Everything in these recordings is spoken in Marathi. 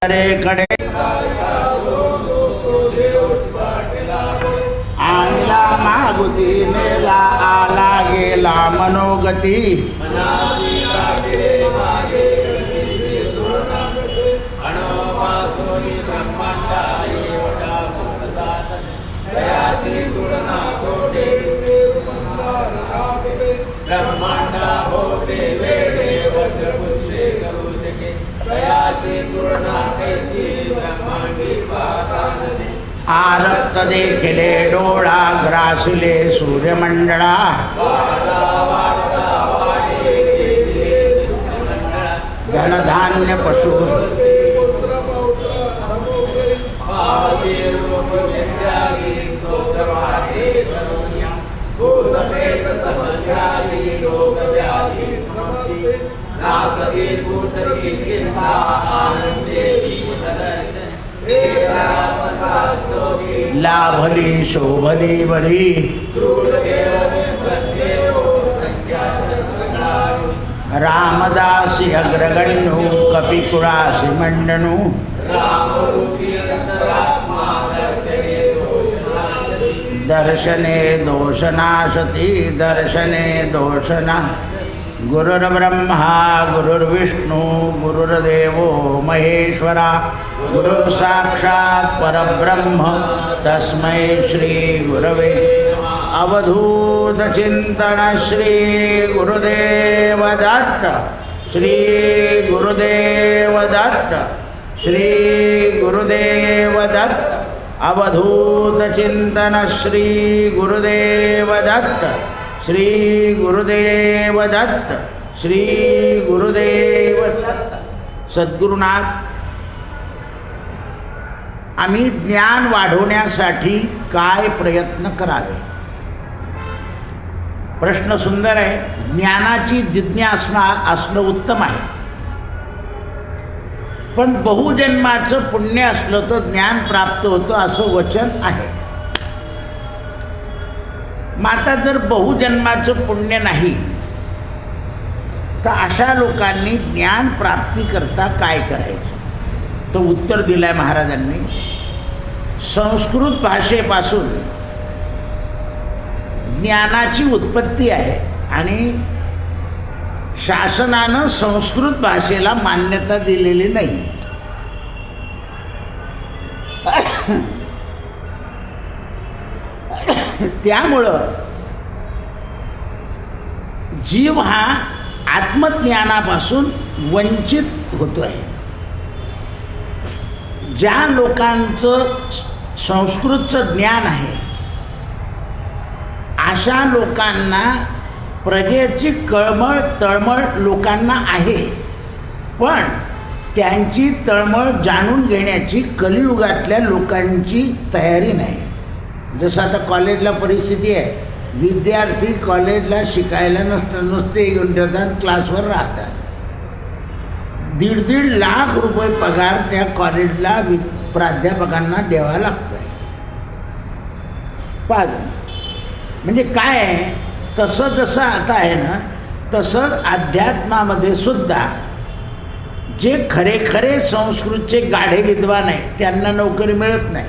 कडे आणला मागुती नेला आला गेला मनोगती ब्रह्मांडा होते वेडे वज्रपुच्छे गरुशके दयाची पूर्णातेची ब्रह्मांडी पाकानसे आरक्त देखिले डोळा ग्रासिले सूर्यमंडळा धनधान्य पशु लाभली शोभली बळी रामदासी अग्रगण्यु कपिकुळासी मंडनु दर्शने दोषनाशती दर्शने दोषना गुरुर्ब्रह्मा गुरुर्विष्णु गुरुर्देवो महेश्वरा गुरुर्साक्षात् परब्रह्म तस्मै श्री गुरवे अवधूत चिंतन श्री गुरुदेव दत्त श्री गुरुदेव दत्त श्री गुरुदेव दत्त अवधूत चिंतन श्री गुरुदेव दत्त श्री गुरुदेव दत्त श्री गुरुदेव दत्त। सद्गुरुनाथ, आम्ही ज्ञान वाढवण्यासाठी काय प्रयत्न करावे? प्रश्न सुंदर आहे। ज्ञानाची जिज्ञासा असणं उत्तम आहे, पण बहुजन्माचं पुण्य असलं तर ज्ञान प्राप्त होतं असं वचन आहे। माता जर बहुजन्माचं पुण्य नाही तर अशा लोकांनी ज्ञान प्राप्ती करता काय करायचं? तो उत्तर दिलाय महाराजांनी। संस्कृत भाषेपासून ज्ञानाची उत्पत्ती आहे आणि शासनानं संस्कृत भाषेला मान्यता दिलेली नाही। त्यामुळं जीव हा आत्मज्ञानापासून वंचित होतोय। ज्या लोकांचं संस्कृतचं ज्ञान आहे अशा लोकांना प्रजेची कळमळ तळमळ लोकांना आहे, पण त्यांची तळमळ जाणून घेण्याची कलियुगातल्या लोकांची तयारी नाही। जसं आता कॉलेजला परिस्थिती आहे, विद्यार्थी कॉलेजला शिकायला नुसते येऊन ठेवतात, क्लासवर राहतात। 1.5 लाख रुपये पगार त्या कॉलेजला प्राध्यापकांना द्यावा लागतोय। म्हणजे काय आहे, तसं जसं आता आहे ना तसं अध्यात्मामध्ये सुद्धा जे खरे खरे संस्कृतचे गाढे विद्वान आहेत त्यांना नोकरी मिळत नाही,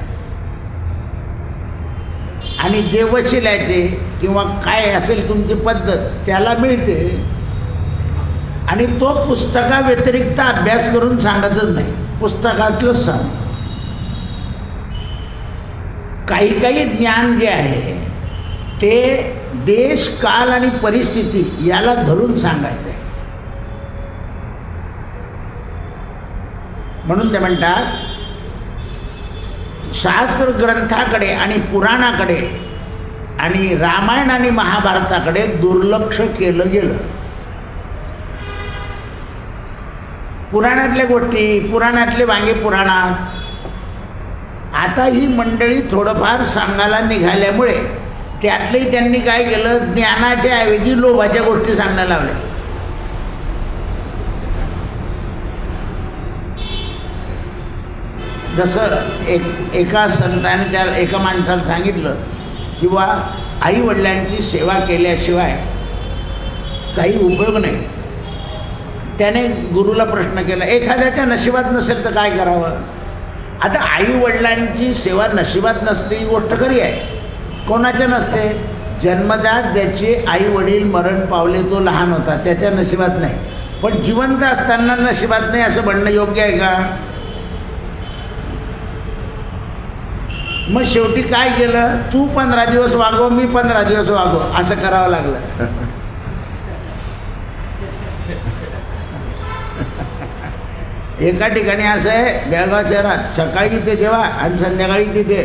आणि जे वशिल्याचे किंवा काय असेल तुमची पद्धत त्याला मिळते, आणि तो पुस्तकाव्यतिरिक्त अभ्यास करून सांगतच नाही, पुस्तकातलंच सांग। काही काही ज्ञान जे आहे ते देश काल आणि परिस्थिती याला धरून सांगायचं आहे। म्हणून ते म्हणतात शास्त्र ग्रंथाकडे आणि पुराणाकडे आणि रामायण आणि महाभारताकडे दुर्लक्ष केलं गेलं। पुराणातल्या गोष्टी पुराणातले वांगे पुराणात, आता ही मंडळी थोडंफार सांगायला निघाल्यामुळे त्यातलंही त्यांनी काय केलं, ज्ञानाच्या ऐवजी लोभाच्या गोष्टी सांगायला लावल्या। जसं एका संताने त्या एका माणसाला सांगितलं किंवा आई वडिलांची सेवा केल्याशिवाय काही उपयोग नाही। त्याने गुरुला प्रश्न केला, एखाद्याच्या नशिबात नसेल तर काय करावं? आता आई वडिलांची सेवा नशिबात नसते ही गोष्ट खरी आहे. कोणाच्या नसते? जन्मजात ज्याचे आई वडील मरण पावले तो लहान होता त्याच्या नशिबात नाही. पण जिवंत असताना नशिबात नाही असं म्हणणं योग्य आहे का? मग शेवटी काय केलं? तू 15 दिवस वागव, मी 15 दिवस वागव, असं करावं लागलं. एका ठिकाणी असं आहे बेळगाव शहरात, सकाळी इथे जेवा आणि संध्याकाळी तिथे.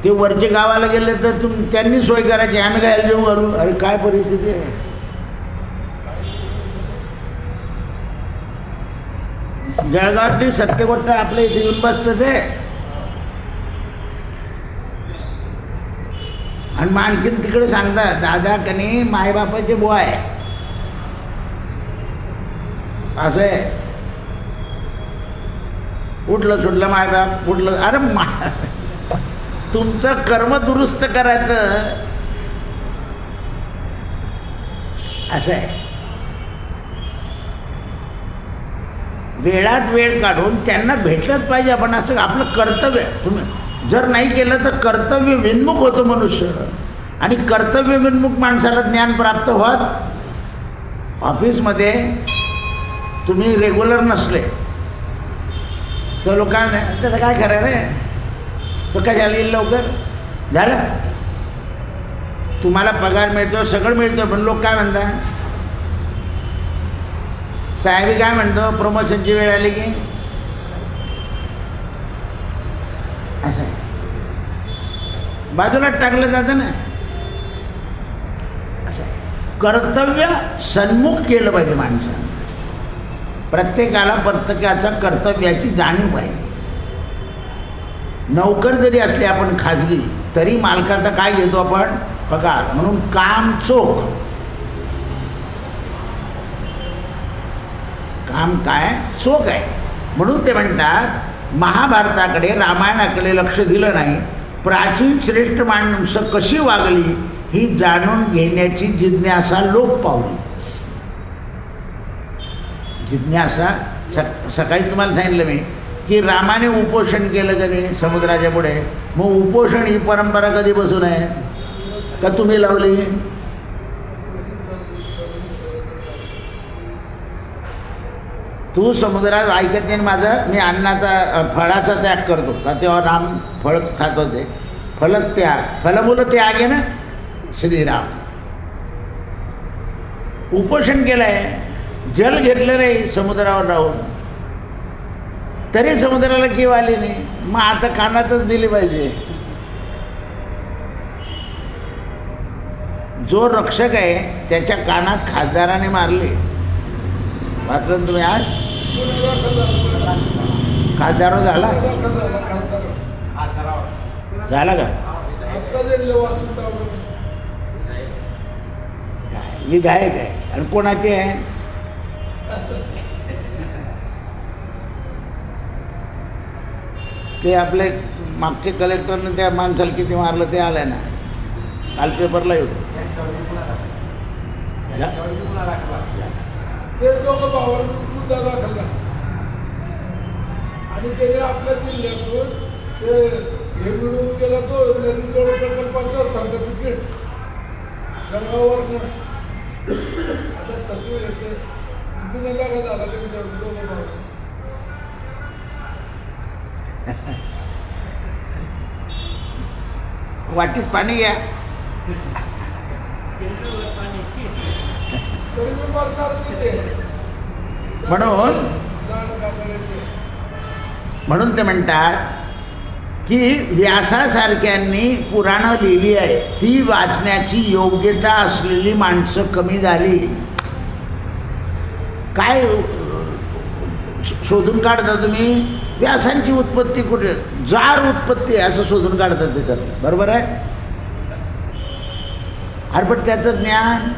ते वरचे गावाला गेले तर त्यांनी सोय करायची, आम्ही काय जेवू घालू? अरे काय परिस्थिती आहे. जळगावातली सत्यगोष्ट आपल्या इथे येऊन बसतं ते. आणि मग आणखीन तिकडे सांगतात, दादा कनी मायबापाचे बुवा आहे असं आहे. उठलं सुटलं मायबाप उठलं. अरे तुमचं कर्म दुरुस्त करायचं असं आहे. वेळात वेळ काढून त्यांना भेटलंच पाहिजे. आपण असं आपलं कर्तव्य, तुम्ही जर नाही केलं तर कर्तव्य विन्मुख होतो मनुष्य. आणि कर्तव्य विन्मुख माणसाला ज्ञान प्राप्त होत. ऑफिसमध्ये तुम्ही रेग्युलर नसले तर लोकांना त्याचं काय खरं रे, तो कशाला येईल लवकर? झालं, तुम्हाला पगार मिळतो सगळं मिळतं, पण लोक काय म्हणतात? साहेबी काय म्हणतो? प्रमोशनची वेळ आली की असं आहे, बाजूलाच टाकलं जातं ना. असं आहे. कर्तव्य सन्मुख केलं पाहिजे माणसानं. प्रत्येकाला प्रत्येकाच्या कर्तव्याची जाणीव पाहिजे. नोकर जरी असले आपण खाजगी, तरी मालकाचा काय घेतो आपण? पगार. म्हणून काम चोख. काम काय? चोख आहे. म्हणून ते म्हणतात महाभारताकडे रामायणाकडे लक्ष दिलं नाही. प्राचीन श्रेष्ठ माणसं कशी वागली ही जाणून घेण्याची जिज्ञासा लोप पावली. जिज्ञासा. सकाळी तुम्हाला सांगितलं मी की रामाने उपोषण केलं कधी समुद्राच्या पुढे. मग उपोषण ही परंपरा कधी बसून आहे का तुम्ही लावली? तू समुद्रात ऐकत नाही माझं, मी अन्नाचा फळाचा त्याग करतो का? तेव्हा राम फळ खात होते. फलत्याग, फलमूल त्याग आहे ना श्रीराम. उपोषण केलं आहे, जल घेतलं नाही समुद्रावर राहून, तरी समुद्राला केव आली नाही. मग आता कानातच दिली पाहिजे. जो रक्षक आहे त्याच्या कानात खासदाराने मारले. वाचलं तुम्ही आज? खासदार झाला झाला का? विधायक आहे. आणि कोणाचे आहे? ते आपले मागचे कलेक्टरने त्या माणसाला किती मारलं ते आलंय ना, काल पेपरला येतो. आणि त्याने आपल्या जिल्ह्यातून ते हे मिळून गेला तो नदीजोड प्रकल्पाचं सर्टिफिकेट जळगाववर. आता सचिव येते नका झाला त्यांच्या दोघं. वाटीत पाणी घ्या. म्हणून ते म्हणतात की व्यासासारख्यांनी पुराणं लिहिली आहे, ती वाचण्याची योग्यता असलेली माणसं कमी झाली. काय शोधून काढता तुम्ही? व्यासांची उत्पत्ती कुठे? जार उत्पत्ती असं शोधून काढतात त्याच्यात. बरोबर आहे? अरे पण त्याचं ज्ञान,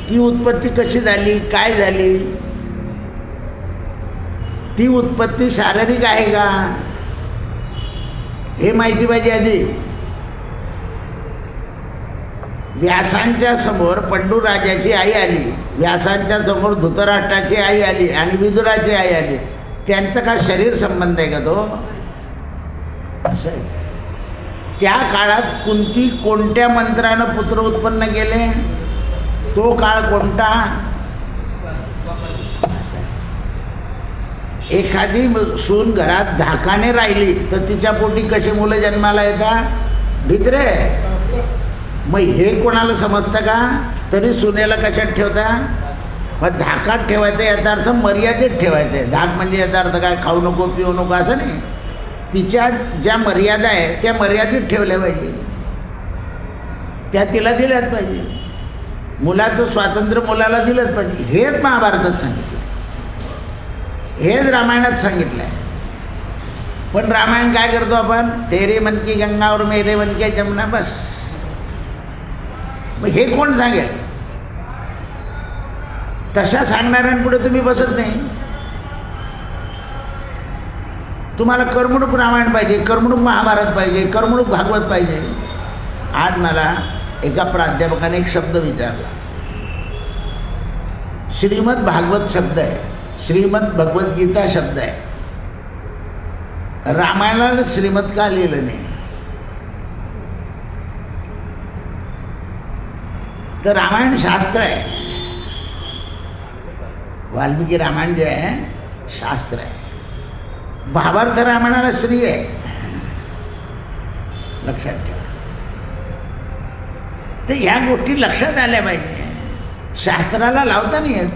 ती उत्पत्ती कशी झाली, काय झाली, ती उत्पत्ती शारीरिक आहे का हे माहिती पाहिजे आधी. व्यासांच्या समोर पंडूराजाची आई आली, व्यासांच्या समोर धृतराष्ट्राची आई आली आणि विदुराची आई आली. त्यांचं का शरीर संबंध आहे का तो? असं आहे. त्या काळात कुंती कोणत्या मंत्रानं पुत्र उत्पन्न केले? तो काळ कोणता? एखादी सून घरात धाकाने राहिली तर तिच्या पोटी कशी मुलं जन्माला येतात? भित्रे. मग हे कोणाला समजतं का? तरी सुनेला कशात ठेवता? मग धाकात ठेवायचं याचा अर्थ मर्यादेत ठेवायचं आहे. धाक म्हणजे याचा अर्थ काय? खाऊ नको पिऊ नको असं नाही. तिच्या ज्या मर्यादा आहे त्या मर्यादेत ठेवल्या पाहिजे, त्या तिला दिल्याच पाहिजे. मुलाचं स्वातंत्र्य मुलाला दिलंच पाहिजे. हेच महाभारतात सांगितलं, हेच रामायणात सांगितलं आहे. पण रामायण काय करतो आपण? तेरे मन की गंगा और मेरे मन की जमुना, बस. मग हे कोण सांगेल? तशा सांगणाऱ्यांपुढे तुम्ही बसत नाही. तुम्हाला करमणूक रामायण पाहिजे, करमणूक महाभारत पाहिजे, करमणूक भागवत पाहिजे. आज मला एका प्राध्यापकाने एक शब्द विचारला. श्रीमद भागवत शब्द आहे, श्रीमद भगवद्गीता शब्द आहे, रामायणाला श्रीमद का लिहिलं नाही? तर रामायण शास्त्र आहे. वाल्मिकी रामायण जे आहे शास्त्र आहे. भावार्थ रामायणाला श्री आहे, लक्षात ठेवा. तर ह्या गोष्टी लक्षात आल्या पाहिजे. शास्त्राला लावता नाही येत.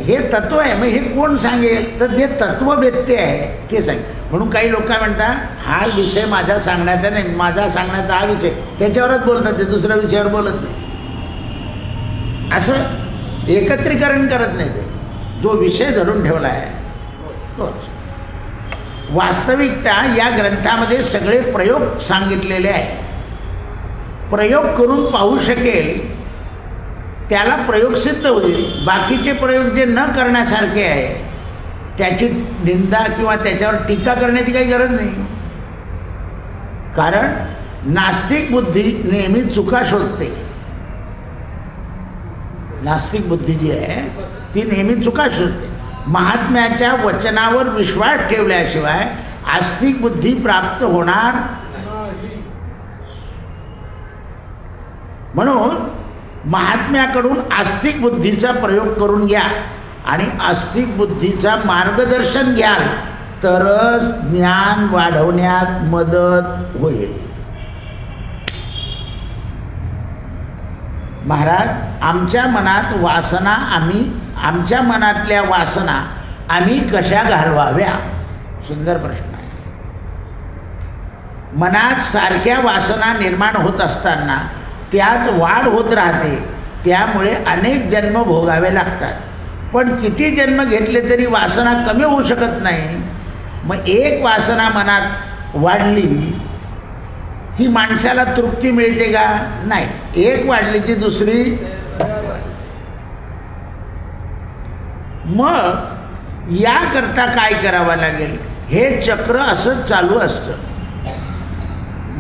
हे तत्व आहे. मग हे कोण सांगेल? तर जे तत्ववेत्ते आहे ते सांगेल. म्हणून काही लोक काय म्हणतात, हा विषय माझा सांगण्याचा नाही, माझा सांगण्याचा हा विषय, त्याच्यावरच बोलतात ते, दुसऱ्या विषयावर बोलत नाही. असं एकत्रीकरण करत नाही ते. जो विषय धरून ठेवला आहे तोच. वास्तविकता या ग्रंथामध्ये सगळे प्रयोग सांगितलेले आहे. प्रयोग करून पाहू शकेल त्याला प्रयोग सिद्ध होईल. बाकीचे प्रयोग जे न करण्यासारखे आहे त्याची निंदा किंवा त्याच्यावर टीका करण्याची काही गरज नाही. कारण नास्तिक बुद्धी नेहमी चुका शोधते. नास्तिक बुद्धी जी आहे ती नेहमी चुका शोधते. महात्म्याच्या वचनावर विश्वास ठेवल्याशिवाय आस्तिक बुद्धी प्राप्त होणार. म्हणून महात्म्याकडून आस्तिक बुद्धीचा प्रयोग करून घ्या आणि आस्तिक बुद्धीचा मार्गदर्शन घ्याल तरच ज्ञान वाढवण्यात मदत होईल. महाराज, आमच्या मनात वासना आमच्या मनातल्या वासना आम्ही कशा घालवाव्या? सुंदर प्रश्न आहे. मनात सारख्या वासना निर्माण होत असताना त्यात वाढ होत राहते. त्यामुळे अनेक जन्म भोगावे लागतात. पण किती जन्म घेतले तरी वासना कमी होऊ शकत नाही. मग एक वासना मनात वाढली ही माणसाला तृप्ती मिळते का? नाही. एक वाढली की दुसरी. मग याकरता काय करावं लागेल? हे चक्र असंच चालू असतं.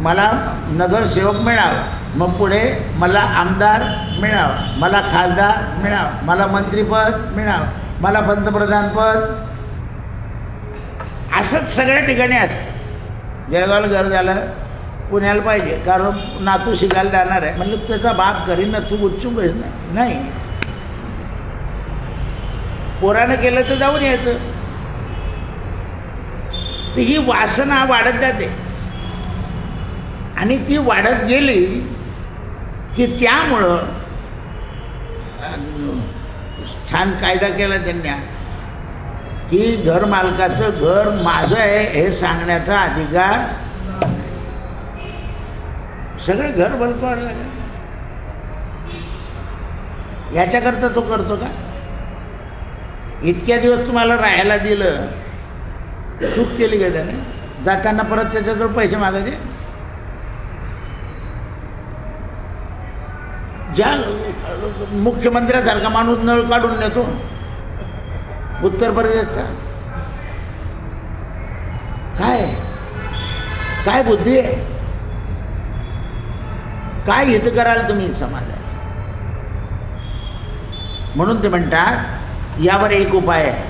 मला नगरसेवक मिळावा, मग पुढे मला आमदार मिळावं, मला खासदार मिळावं, मला मंत्रीपद मिळावं, मला पंतप्रधानपद. असंच सगळ्या ठिकाणी असतं. जळगावला घर झालं, पुण्याला पाहिजे कारण नातू शिकायला जाणार आहे. म्हणलं त्याचा बाप करीन ना, तू उत्सुक आहेस ना? नाही. पोरानं केलं तर जाऊन यायचं. तर ही वासना वाढत जाते आणि ती वाढत गेली की त्यामुळं छान कायदा केला त्यांनी की घरमालकाचं घर माझं आहे हे सांगण्याचा अधिकार. सगळे घर बळकावायला लागेल. याच्याकरता तो करतो का? इतक्या दिवस तुम्हाला राहायला दिलं, चूक केली का त्याने? जाताना परत त्याच्याजवळ पैसे मागायचे? ज्या मुख्यमंत्र्यासारखा माणूस नळ काढून नेतो उत्तर प्रदेशचा, काय काय बुद्धी आहे? काय हित कराल तुम्ही समाजात? म्हणून ते म्हणतात यावर एक उपाय आहे.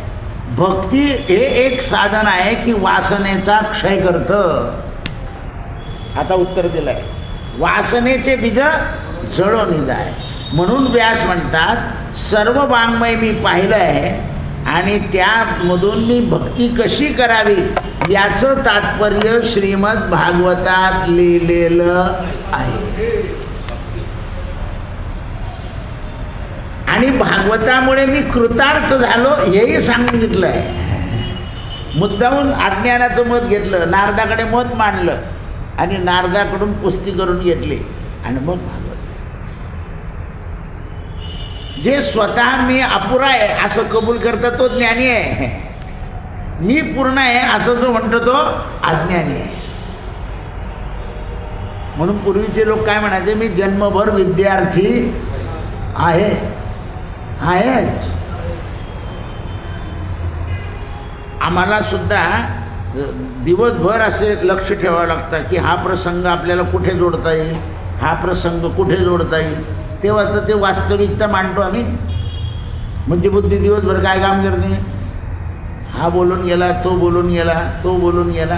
भक्ती हे एक साधन आहे की वासनेचा क्षय करतं. आता उत्तर दिलंय, वासनेचे बीज जळून जाय. म्हणून व्यास म्हणतात सर्व वाङ्मय मी पाहिलं आहे आणि त्यामधून मी भक्ती कशी करावी याचं तात्पर्य श्रीमद भागवतात लिहिलेलं आहे. आणि भागवतामुळे मी कृतार्थ झालो हेही सांगितलं आहे. मुद्दाहून अज्ञानाचं मत घेतलं, नारदाकडे मत मांडलं आणि नारदाकडून पुस्ती करून घेतली आणि मग भागवत. जे स्वतः मी अपुरा आहे असं कबूल करता तो ज्ञानी आहे. मी पूर्ण आहे असं जो म्हणतो तो अज्ञानी आहे. म्हणून पूर्वीचे लोक काय म्हणायचे, मी जन्मभर विद्यार्थी आहे. आम्हाला सुद्धा दिवसभर असे लक्ष ठेवावं लागतं की हा प्रसंग आपल्याला कुठे जोडता येईल, हा प्रसंग कुठे जोडता येईल. तेव्हा तर ते वास्तविकता मांडतो आम्ही. म्हणजे बुद्धी दिवसभर काय काम करते, हा बोलून गेला, तो बोलून गेला, तो बोलून गेला.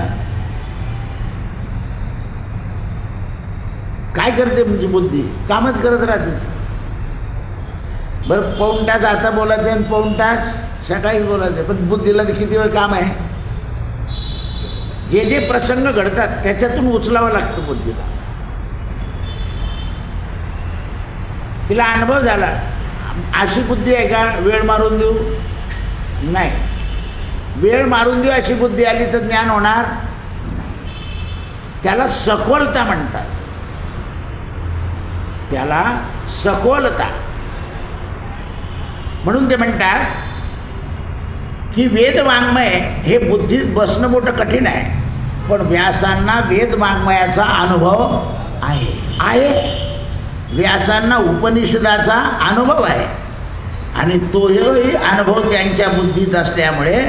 काय करते म्हणजे बुद्धी? कामच करत राहते. बरं पाऊण तास आता बोलायचं आणि पाऊण तास सकाळीच बोलायचं, पण बुद्धीला किती वेळ काम आहे. जे जे प्रसंग घडतात त्याच्यातून उचलावं लागतं बुद्धीला. तिला अनुभव झाला. अशी बुद्धी आहे का वेळ मारून देऊ? नाही. वेळ मारून देऊ अशी बुद्धी आली तर ज्ञान होणार? त्याला सखोलता म्हणतात. त्याला सखोलता. म्हणून ते म्हणतात की वेद वाङ्मय हे बुद्धीत बसणं मोठं कठीण आहे, पण व्यासांना वेद वाङ्मयाचा अनुभव आहे. व्यासांना उपनिषदाचा अनुभव आहे आणि तोही अनुभव त्यांच्या बुद्धीत असल्यामुळे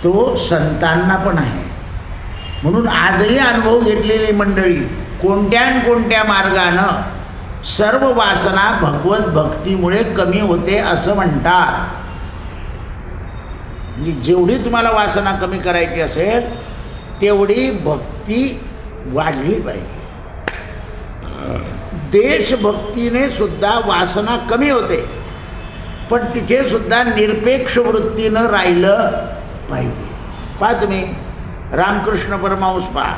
तो संतांना पण आहे. म्हणून आजही अनुभव घेतलेली मंडळी कोणत्या मार्गानं सर्व वासना भगवत भक्तीमुळे कमी होते असं म्हणतात. म्हणजे जेवढी तुम्हाला वासना कमी करायची असेल तेवढी भक्ती वाढली पाहिजे. देशभक्तीने सुद्धा वासना कमी होते, पण तिथे सुद्धा निरपेक्ष वृत्तीनं राहिलं पाहिजे. पहा तुम्ही रामकृष्ण परमहंस पहा,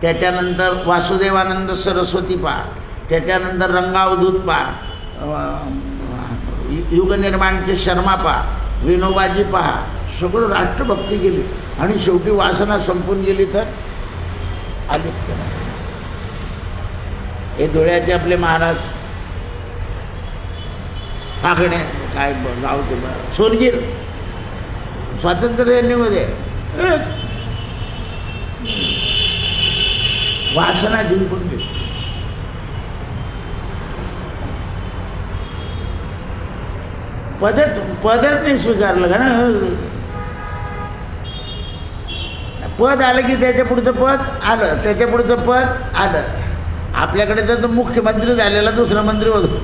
त्याच्यानंतर वासुदेवानंद सरस्वती पहा, त्याच्यानंतर रंगावधूत पहा, युगनिर्माणचे शर्मा पहा, विनोबाजी पहा. सगळं राष्ट्रभक्ती गेली आणि शेवटी वासना संपून गेली तर अलिप्त राहिली. हे धुळ्याचे आपले महाराज काकडे काय गाव ते सोनगीर स्वातंत्र्यामध्ये वासना जिंकून गेली. पदच नाही स्वीकारलं का ना. पद आलं की त्याच्या पुढचं पद आलं, त्याच्या पुढचं पद आलं. आपल्याकडे तर मुख्यमंत्री झालेला दुसरा मंत्री होतो.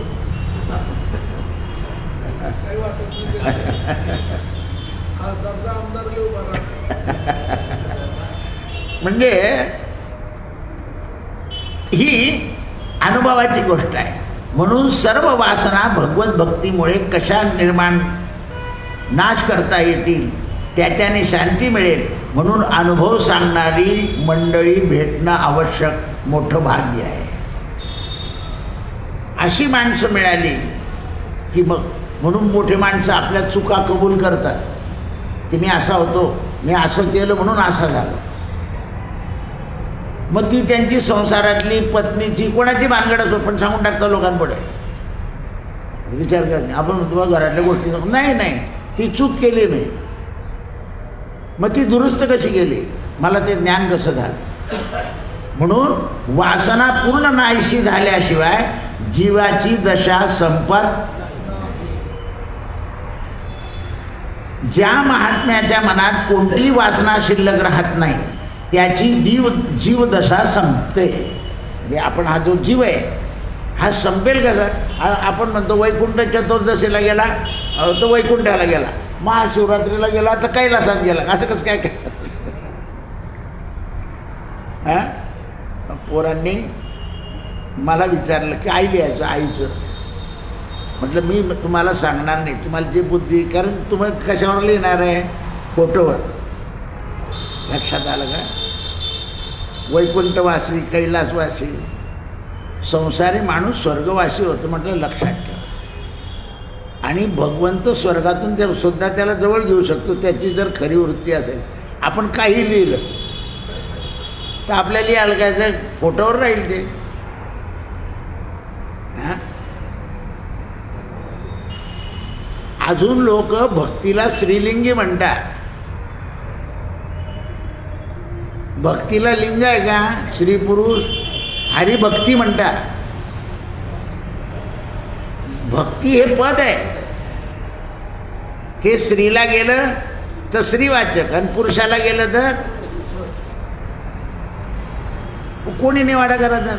काही वाटत नाही. खासदारचा आमदार घेऊ बरा. म्हणजे ही अनुभवाची गोष्ट आहे. म्हणून सर्व वासना भगवत भक्तीमुळे कशा नाश करता येतील, त्याच्याने शांती मिळेल. म्हणून अनुभव सांगणारी मंडळी भेटणं आवश्यक मोठं भाग्य आहे. अशी माणसं मिळाली की मग म्हणून मोठे माणसं आपल्या चुका कबूल करतात की मी असा होतो, मी असं केलं म्हणून असा झालं. मग ती त्यांची संसारातली पत्नीची कोणाची भानगड असो पण सांगून टाकतं लोकांपुढे. विचार करणे आपण तुम्हाला घरातल्या गोष्टी नाही ती चूक केली मी, मग ती दुरुस्त कशी केली, मला ते ज्ञान कसं झालं. म्हणून वासना पूर्ण नाहीशी झाल्याशिवाय जीवाची दशा संपत. ज्या महात्म्याच्या मनात कोणतीही वासना शिल्लक राहत नाही त्याची जीवदशा संपते. म्हणजे आपण हा जो जीव आहे हा संपेल कसा? आपण म्हणतो वैकुंठ चतुर्दशीला गेला तो वैकुंठाला गेला, महाशिवरात्रीला गेला तर कैलासात गेला, असं कसं काय काय? हां, पोरांनी मला विचारलं की आई लिहायचं आईचं. म्हटलं मी तुम्हाला सांगणार नाही, तुम्हाला जी बुद्धी, कारण तुम्हाला कशावर लिहिणार आहे? फोटोवर. लक्षात आलं का? वैकुंठवासी, कैलासवासी, संसारी माणूस स्वर्गवासी होतो म्हटलं लक्षात ठेवा. आणि भगवंत स्वर्गातून ते सुद्धा त्याला जवळ घेऊ शकतो त्याची जर खरी वृत्ती असेल. आपण काही लिहिलं तर आपल्याला लिहायला काय तर फोटोवर राहील ते. हां, अजून लोक भक्तीला स्त्रीलिंगी म्हणतात. भक्तीला लिंग आहे का? स्त्री पुरुष. हरिभक्ती म्हणतात. भक्ती हे पद आहे. ते स्त्रीला गेलं तर स्त्रीवाचक आणि पुरुषाला गेलं तर कोणी निवाडा करायचा?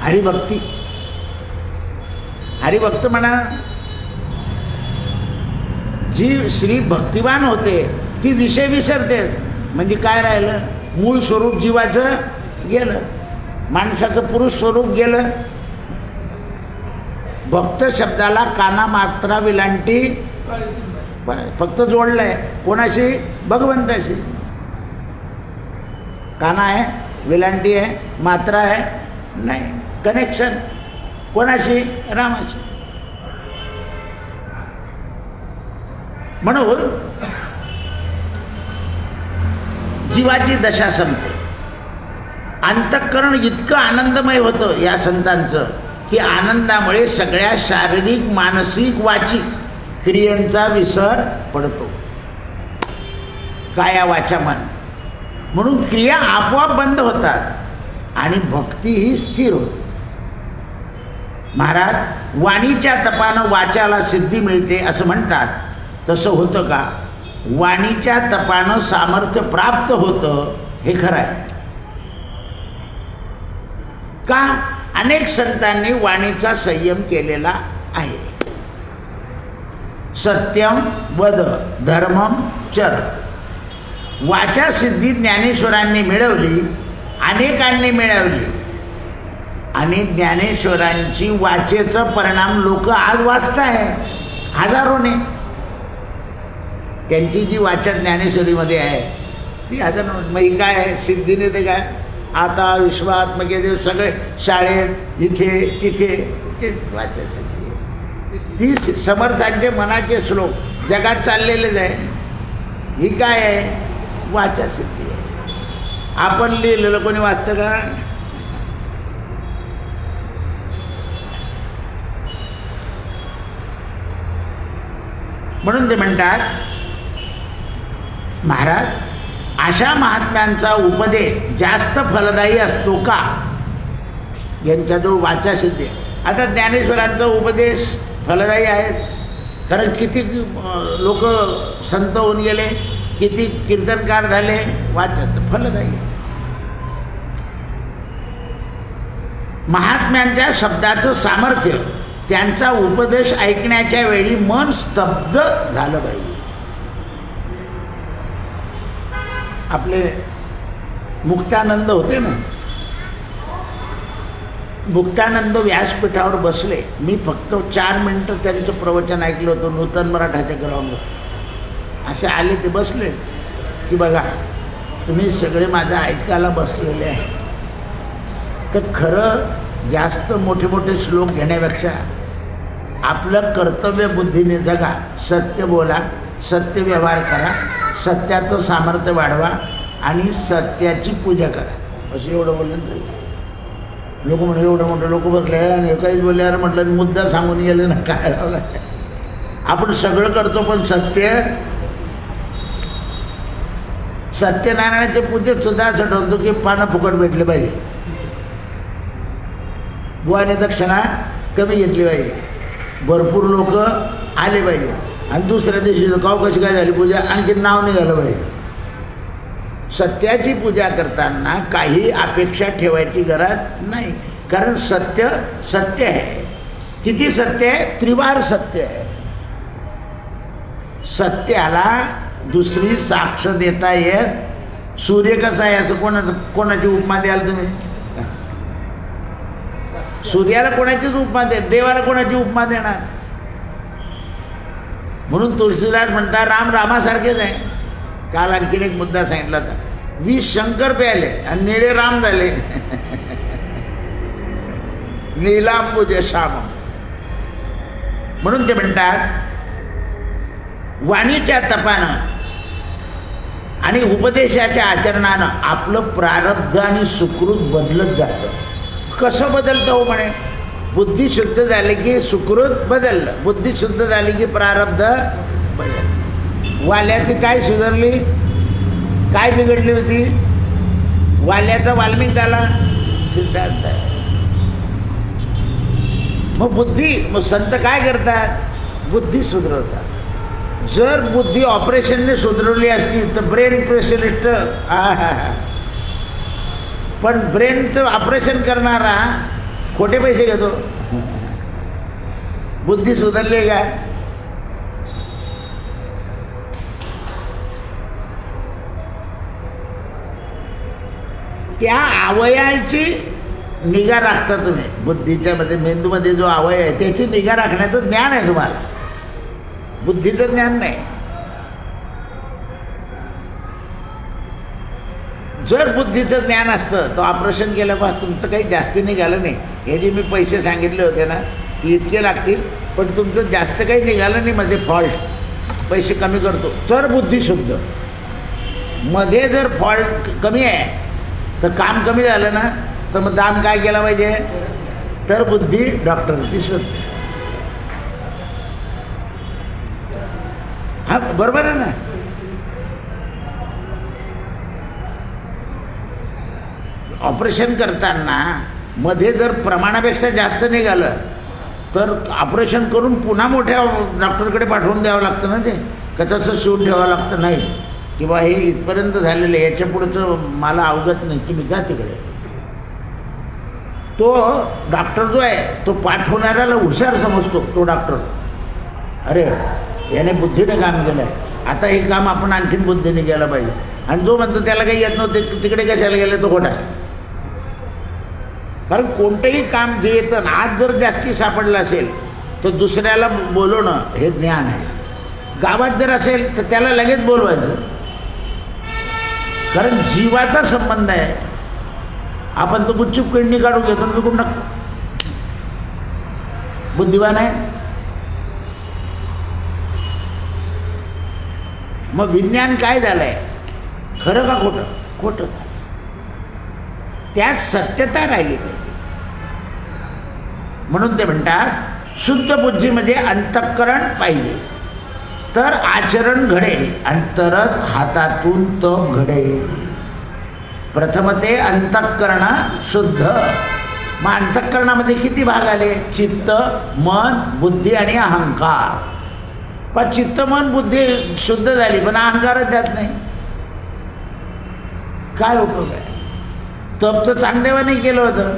हरिभक्ती. हरिभक्त म्हणा. जी स्त्री भक्तिवान होते ती विषय विसरते. म्हणजे काय राहिलं? मूळ स्वरूप जीवाचं गेलं, माणसाचं पुरुष स्वरूप गेलं. भक्त शब्दाला काना मात्रा विलांटी फक्त जोडलंय. कोणाशी? भगवंताशी. काना आहे, विलांटी आहे, मात्रा आहे नाही. कनेक्शन कोणाशी? रामाशी. म्हणून जीवाची दशा संपते. अंतःकरण इतकं आनंदमय होतं या संतांचं की आनंदामुळे सगळ्या शारीरिक, मानसिक, वाचिक क्रियांचा विसर पडतो. काया वाचा मन. म्हणून क्रिया आपोआप बंद होतात आणि भक्ती ही स्थिर होते. महाराज, वाणीच्या तपानं वाचाला सिद्धी मिळते असं म्हणतात. तसं होतं का? वाणीच्या तपानं सामर्थ्य प्राप्त होतं हे खरं आहे का? अनेक संतांनी वाणीचा संयम केलेला आहे. सत्यम वद धर्मम चर. वाचा सिद्धी ज्ञानेश्वरांनी मिळवली, अनेकांनी मिळवली. आणि ज्ञानेश्वरांची वाचेचा परिणाम लोक आज वाचताय हजारोने. त्यांची जी वाचा ज्ञानेश्वरीमध्ये आहे ती हजारो. मग काय आहे सिद्धीने? ते काय आता विश्वात्मके सगळे शाळेत इथे तिथे वाचा सिद्धी. ती समर्थांचे मनाचे श्लोक जगात चाललेलेच आहे. ही काय आहे? वाचा सिद्धी आहे. आपण लिहिलेलं कोणी वाचतं का? म्हणून ते म्हणतात महाराज, अशा महात्म्यांचा उपदेश जास्त फलदायी असतो का? यांच्याजवळ वाचा सिद्धी. आता ज्ञानेश्वरांचा उपदेश फलदायी आहेच, कारण किती लोक संत होऊन गेले, किती कीर्तनकार झाले. वाचा फलदायी. महात्म्यांच्या शब्दाचं सामर्थ्य, त्यांचा उपदेश ऐकण्याच्या वेळी मन स्तब्ध झालं पाहिजे. आपले मुक्तानंद होते ना, मुक्तानंद व्यासपीठावर बसले. मी फक्त 4 मिनटं त्यांचं प्रवचन ऐकलं होतं नूतन मराठाच्या ग्राउंडवर. असे आले ते बसले की बघा तुम्ही सगळे माझं ऐकायला बसलेले आहे, तर खरं जास्त मोठे मोठे श्लोक घेण्यापेक्षा आपलं कर्तव्य बुद्धीने जगा, सत्य बोला, सत्य व्यवहार करा, सत्याचं सामर्थ्य वाढवा आणि सत्याची पूजा करा. असं एवढं बोललं तर लोक म्हणून एवढं मोठं लोक बसले आणि काहीच बोलल्यावर म्हटलं मुद्दा सांगून गेले ना काय लावला. आपण सगळं करतो पण सत्यनारायणाच्या पूजेत सुद्धा असं ठरवतो की पानं फुकट भेटले पाहिजे, बुवाने दक्षिणा कमी घेतली पाहिजे, भरपूर लोक आले पाहिजे आणि दुसऱ्या दिवशी गाव कशी काय झाली पूजा आणखी नाव निघालं पाहिजे. सत्याची पूजा करताना काही अपेक्षा ठेवायची गरज नाही, कारण सत्य सत्य आहे. किती सत्य आहे? त्रिवार सत्य आहे. सत्याला दुसरी साक्ष देता येत. सूर्य कसा आहे असं कोणाची उपमा द्याल तुम्ही? सूर्याला कोणाचीच उपमा दे, देवाला कोणाची उपमा देणार? म्हणून तुळशीदास म्हणतात राम रामासारखेच आहे. काल आणखीन एक मुद्दा सांगितला होता, 20 शंकर प्याले आणि निळे राम झाले. नीलांबुज श्याम. म्हणून ते म्हणतात वाणीच्या तपानं आणि उपदेशाच्या आचरणानं आपलं प्रारब्ध आणि सुकृत बदलत जातं. कसं बदलतं हो म्हणे? बुद्धी शुद्ध झाली की सुकृत बदललं, बुद्धी शुद्ध झाली की प्रारब्ध बदललं. वाल्याची काय सुधारली, काय बिघडली होती? वाल्याचा वाल्मिक झाला, सिद्धार्थ आहे. मग बुद्धी, मग संत काय करतात? बुद्धी सुधरवतात. जर बुद्धी ऑपरेशनने सुधरवली असती तर ब्रेन स्पेशलिस्ट पण ब्रेनचं ऑपरेशन करणारा खोटे पैसे घेतो. बुद्धी सुधारली का? त्या अवयवाची निगा राखता तुम्ही. बुद्धीच्या मध्ये, मेंदूमध्ये जो अवयव आहे त्याची निगा राखण्याचं ज्ञान आहे तुम्हाला, बुद्धीचं ज्ञान नाही. जर बुद्धीचं ज्ञान असतं तर ऑपरेशन केलं बा तुमचं काही जास्ती निघालं नाही. हे जे मी पैसे सांगितले होते ना की इतके लागतील, पण तुमचं जास्त काही निघालं नाही मध्ये फॉल्ट, पैसे कमी करतो, तर बुद्धी शुद्ध. मध्ये जर फॉल्ट कमी आहे तर काम कमी झालं ना, तर मग दाम काय केला पाहिजे? तर बुद्धी डॉक्टरची शुद्ध. हा बरोबर आहे ना? ऑपरेशन करताना मध्ये जर प्रमाणापेक्षा जास्त निघालं तर ऑपरेशन करून पुन्हा मोठ्या डॉक्टरकडे पाठवून द्यावं लागतं ना. ते का तसं शिवून ठेवावं लागतं? नाही, किंवा हे इथपर्यंत झालेलं आहे, याच्या पुढचं मला अवगत नाही, तुम्ही जा तिकडे. तो डॉक्टर जो आहे तो पाठवणाऱ्याला हुशार समजतो तो डॉक्टर. अरे याने बुद्धीने काम केलं आहे, आता हे काम आपण आणखीन बुद्धीने केलं पाहिजे. आणि जो म्हणतो त्याला काही येत नव्हते तिकडे कशाला गेले, तो खोटा आहे. कारण कोणतंही काम जे येतं ना, आज जर जास्ती सापडलं असेल तर दुसऱ्याला बोलवणं हे ज्ञान आहे. गावात जर असेल तर त्याला लगेच बोलवायचं, कारण जीवाचा संबंध आहे. आपण तो गुपचूप किडनी काढून घेतो, विकून टाकतो. बुद्धिवान आहे. मग विज्ञान काय झालंय? खरं का खोटं? खोटं. त्यात सत्यता राहिली पाहिजे. म्हणून ते म्हणतात शुद्ध बुद्धीमध्ये अंतःकरण पाहिजे तर आचरण घडेल आणि तरच हातातून तप घडेल. प्रथम ते अंतःकरण शुद्ध. मग अंतःकरणामध्ये किती भाग आले? चित्त, मन, बुद्धी आणि अहंकार. पण चित्त, मन, बुद्धी शुद्ध झाली पण अहंकारच जात नाही, काय उपयोग आहे? तप तर चांगदेवाने केलं होतं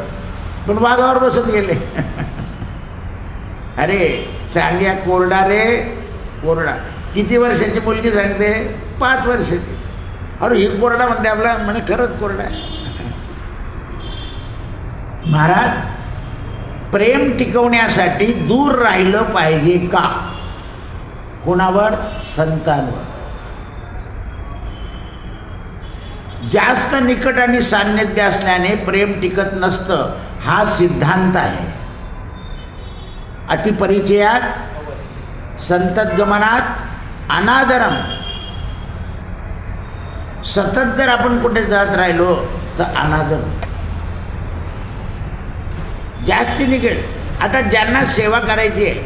पण वाघावर बसत गेले. अरे चांगल्या कोरडा रे कोरडा. किती वर्षाची मुलगी सांगते? 5 वर्षाची. अरे ही कोरडा म्हणते आपला, म्हणे खरंच कोरडा आहे. महाराज प्रेम टिकवण्यासाठी दूर राहिलं पाहिजे का? कोणावर? संतांवर. जास्त निकट आणि सान्निध्य असल्याने प्रेम टिकत नसतं, हा सिद्धांत आहे. अतिपरिचयात संततगमनात अनादरम. सतत जर आपण कुठे जात राहिलो तर अनादर. जास्ती निकट. आता ज्यांना सेवा करायची आहे,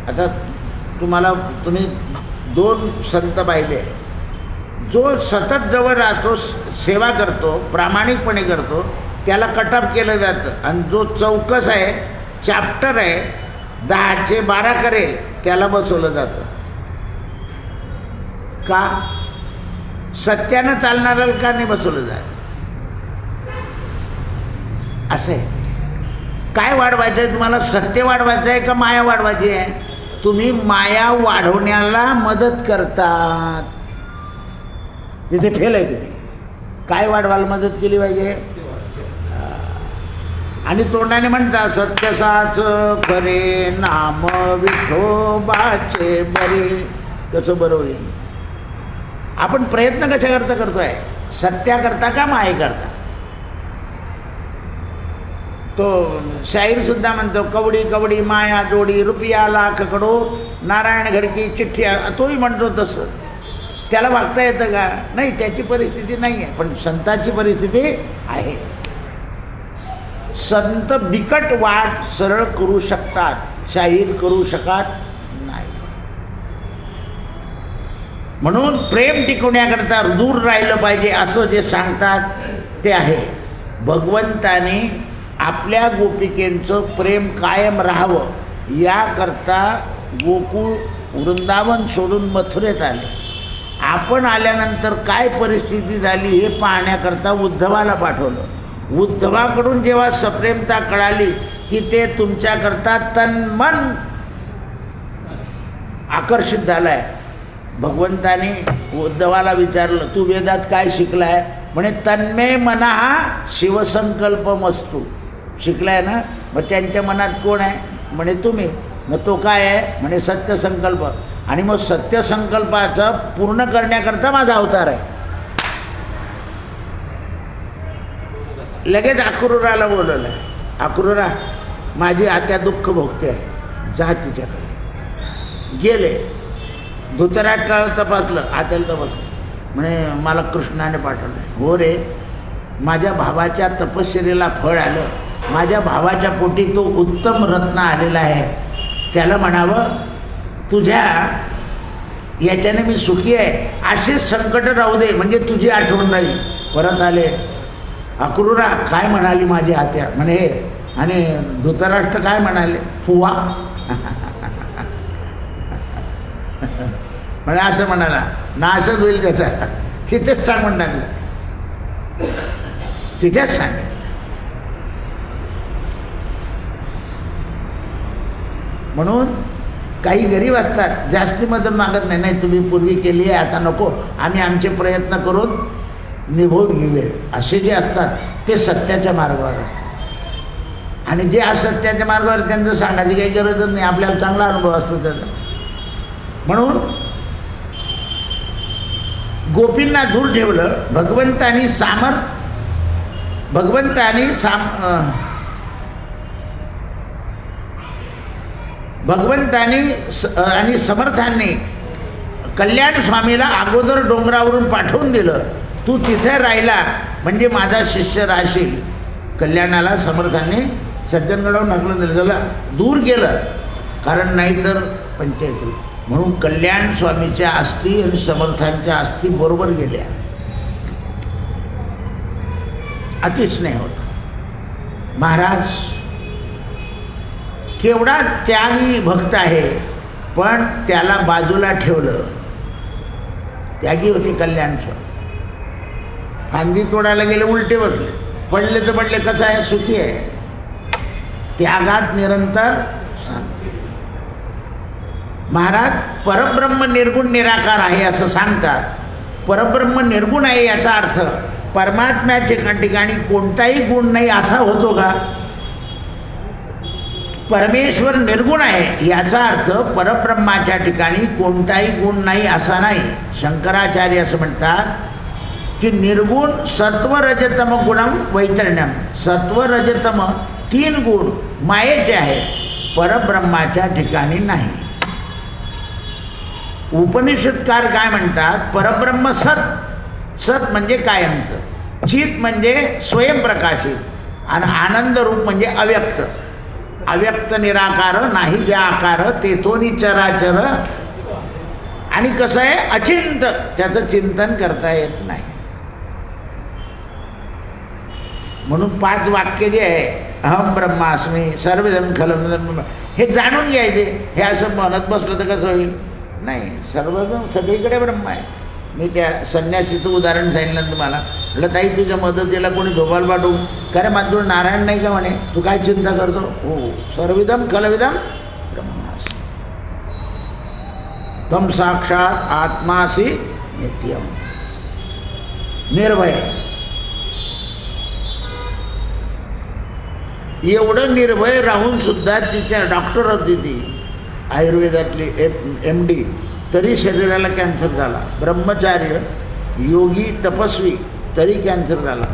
आता तुम्ही 2 संत पाहिले. जो सतत जवळ राहतो, सेवा करतो, प्रामाणिकपणे करतो, त्याला कटअप केलं जातं. आणि जो चौकस आहे, चॅप्टर आहे, 10चे 12 करेल, त्याला बसवलं जातं. का? सत्यानं चालणाऱ्याला का नाही बसवलं जात? असं आहे. काय वाढवायचं आहे तुम्हाला? सत्य वाढवायचं आहे का माया वाढवायची आहे? तुम्ही माया वाढवण्याला मदत करतात, तिथे फेल आहे तुम्ही. काय वाढवायला मदत केली पाहिजे? आणि तोंडाने म्हणता सत्य साच खरे नाम विठोबाचे बरे. कसं बरं होईल? आपण प्रयत्न कशाकरता करतोय? सत्याकरता का मायेकरता? तो शाहीर सुद्धा म्हणतो, कवडी कवडी माया जोडी रुपया लाख कडो नारायण घडकी चिठ्ठी. तोही म्हणतो तसं. त्याला वागता येतं का? नाही, त्याची परिस्थिती नाही आहे. पण संतांची परिस्थिती आहे. संत बिकट वाट सरळ करू शकतात, शाहीर करू शकत नाही. म्हणून प्रेम टिकवण्याकरता दूर राहिलं पाहिजे असं जे सांगतात ते आहे. भगवंताने आपल्या गोपिकेंचं प्रेम कायम राहावं याकरता गोकुळ वृंदावन सोडून मथुरेत आले. आपण आल्यानंतर काय परिस्थिती झाली हे पाहण्याकरता उद्धवाला पाठवलं. उद्धवाकडून जेव्हा सप्रेमता कळाली की ते तुमच्याकरता तन्मन आकर्षित झालाय, भगवंताने उद्धवाला विचारलं, तू वेदात काय शिकलाय? म्हणे तन्मय मना हा शिवसंकल्प मस्तू. शिकलाय ना? मग त्यांच्या मनात कोण आहे? म्हणे तुम्ही. मग तो काय आहे? म्हणे सत्यसंकल्प. आणि मग सत्यसंकल्पाचं पूर्ण करण्याकरता माझा अवतार आहे. लगेच अक्रूराला बोलवलं, अक्रूरा माझी आत्या दुःख भोगते आहे, जा तिच्याकडे. गेले. धृतराष्ट्राला तपासलं, आत्याला तपासलं. म्हणे मला कृष्णाने पाठवलं. हो रे, माझ्या भावाच्या तपश्चर्येला फळ आलं. माझ्या भावाच्या पोटी तो उत्तम रत्न आलेला आहे. त्याला म्हणावं तुझ्या याच्याने मी सुखी आहे, असेच संकट राहू दे म्हणजे तुझी आठवण राहील. परत आले. अक्रूरा काय म्हणाली माझी आत्या? म्हणे आणि धृतराष्ट्र काय म्हणाले? फुवा. म्हणे असं म्हणाला, नाशच होईल त्याचा. तिथेच सांगून टाकलं, तिथेच सांग. म्हणून काही गरीब असतात, जास्ती मदत मागत नाही. नाही तुम्ही पूर्वी केली आहे, आता नको, आम्ही आमचे प्रयत्न करून निभवून घेऊया. असे जे असतात ते सत्याच्या मार्गावर असतात. आणि जे असत्याच्या मार्गावर त्यांचं सांगायची काही गरजच नाही, आपल्याला चांगला अनुभव असतो त्याचा. म्हणून गोपींना दूर ठेवलं. भगवंतानी आणि समर्थांनी कल्याण स्वामीला अगोदर डोंगरावरून पाठवून दिलं. तू तिथे राहिला म्हणजे माझा शिष्य राहशील. कल्याणाला समर्थांनी सज्जनगडावर ढकलून दिलं, त्याला दूर गेलं, कारण नाहीतर पंचायत होईल. म्हणून कल्याण स्वामीच्या अस्थी आणि समर्थांच्या अस्थी बरोबर गेल्या. अतिस्नेह होता. महाराज केवढा त्यागी भक्त आहे, पण त्याला बाजूला ठेवलं. त्यागी होते कल्याण स्वामी. फांदी तोडायला गेले, उलटे बसले, पडले तर पडले, कसं आहे? सुखी आहे. त्यागात निरंतर शांती. महाराज परब्रह्म निर्गुण निराकार आहे असं सांगतात. परब्रह्म निर्गुण आहे याचा अर्थ परमात्म्याच्या ठिकाणी कोणताही गुण नाही असा होतो का? परमेश्वर निर्गुण आहे याचा अर्थ परब्रह्माच्या ठिकाणी कोणताही गुण नाही असा नाही. शंकराचार्य असं म्हणतात की निर्गुण सत्व रजतम गुणम वैतरण्यम. सत्व रजतम 3 गुण मायेचे आहेत, परब्रह्माच्या ठिकाणी नाही. उपनिषदकार काय म्हणतात? परब्रह्म सत. सत म्हणजे कायमचं, चित म्हणजे स्वयंप्रकाशित, आणि आनंद रूप म्हणजे अव्यक्त. अव्यक्त निराकार नाही ज्या आकार तेथोनी चराचर. आणि कसं आहे? अचिंत, त्याचं चिंतन करता येत नाही. म्हणून 5 वाक्य जे आहे, अहम ब्रह्मास्मी सर्वधर्म खलम, हे जाणून घ्यायचे. हे असं म्हणत बसलं तर कसं होईल? नाही, सर्वजण सगळीकडे ब्रह्म आहे. मी त्या संन्यासीचं उदाहरण सांगितलं तुम्हाला. म्हटलं ताई तुझ्या मदतीला कोणी झोपायला पाठवू? कारण मात्र नारायण नाही का म्हणे, तू काय चिंता करतो? हो, सर्वविधम खलविधम ब्रह्मासी तम साक्षात आत्मासी नित्यम. निर्भय, एवढं निर्भय राहून सुद्धा तिच्या डॉक्टर होती ती आयुर्वेदातली MD, तरी शरीराला कॅन्सर झाला. ब्रह्मचार्य, योगी, तपस्वी, तरी कॅन्सर झाला.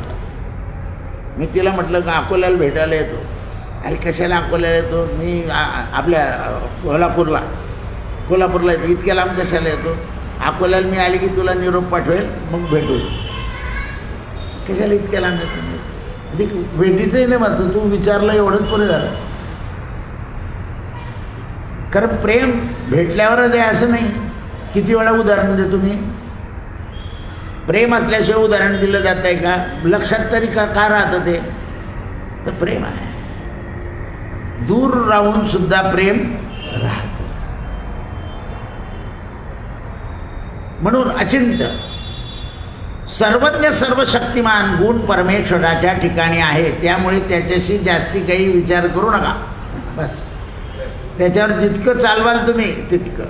मी तिला म्हटलं का अकोल्याला भेटायला येतो. अरे कशाला अकोल्याला येतो? मी आपल्या कोल्हापूरला येतो. इतक्या लांब कशाला येतो? अकोल्याला मी आली की तुला निरोप पाठवेल, मग भेटू. कशाला इतक्या लांब येतो? भेटीचंही नाही म्हणतो, तू विचारलं एवढंच पुरे झालं. कारण प्रेम भेटल्यावरच आहे असं नाही. किती वेळा उदाहरण देतो मी. प्रेम असल्याशिवाय उदाहरण दिलं जात आहे का? लक्षात तरी का राहतं ते? तर प्रेम आहे. दूर राहून सुद्धा प्रेम राहतं. म्हणून अचिंत्य, सर्वज्ञ, सर्वशक्तिमान गुण परमेश्वराच्या ठिकाणी आहे. त्यामुळे त्याच्याशी जास्ती काही विचार करू नका. बस त्याच्यावर जितकं चालवाल तुम्ही तितकं.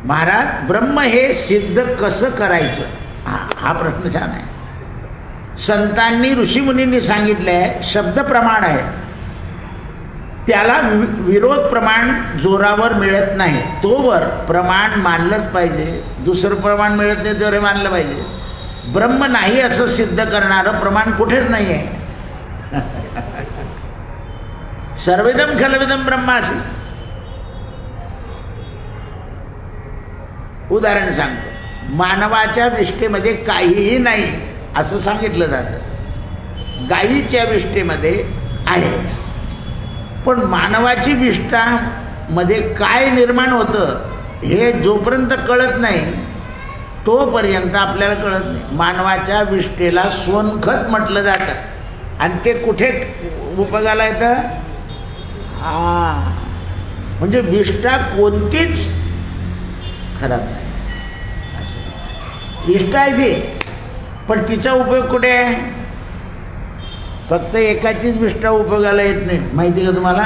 महाराज, ब्रह्म हे सिद्ध कसं करायचं, हा प्रश्न छान आहे. संतांनी, ऋषीमुनींनी सांगितलं आहे, शब्द प्रमाण आहे, त्याला विरोध प्रमाण जोरावर मिळत नाही. तोवर प्रमाण मानलंच पाहिजे. दुसरं प्रमाण मिळत नाही तोवर मानलं पाहिजे. ब्रह्म नाही असं सिद्ध करणारं प्रमाण कुठेच नाही आहे. सर्वविधम खलविधम ब्रह्मासी. उदाहरण सांगतो. मानवाच्या विष्ठेमध्ये काहीही नाही असं सांगितलं जातं. गायीच्या विष्ठेमध्ये आहे. पण मानवाची विष्ठामध्ये काय निर्माण होतं हे जोपर्यंत कळत नाही तोपर्यंत आपल्याला कळत नाही. मानवाच्या विष्ठेला सोनखत म्हटलं जातं. आणि ते कुठे उपयोगाला येतं? म्हणजे विष्ठा कोणतीच खराब नाही. विष्ठा आहे ती, पण तिचा उपयोग कुठे आहे? फक्त एकाचीच विष्ठा उपयोगाला येत नाही. माहिती का तुम्हाला?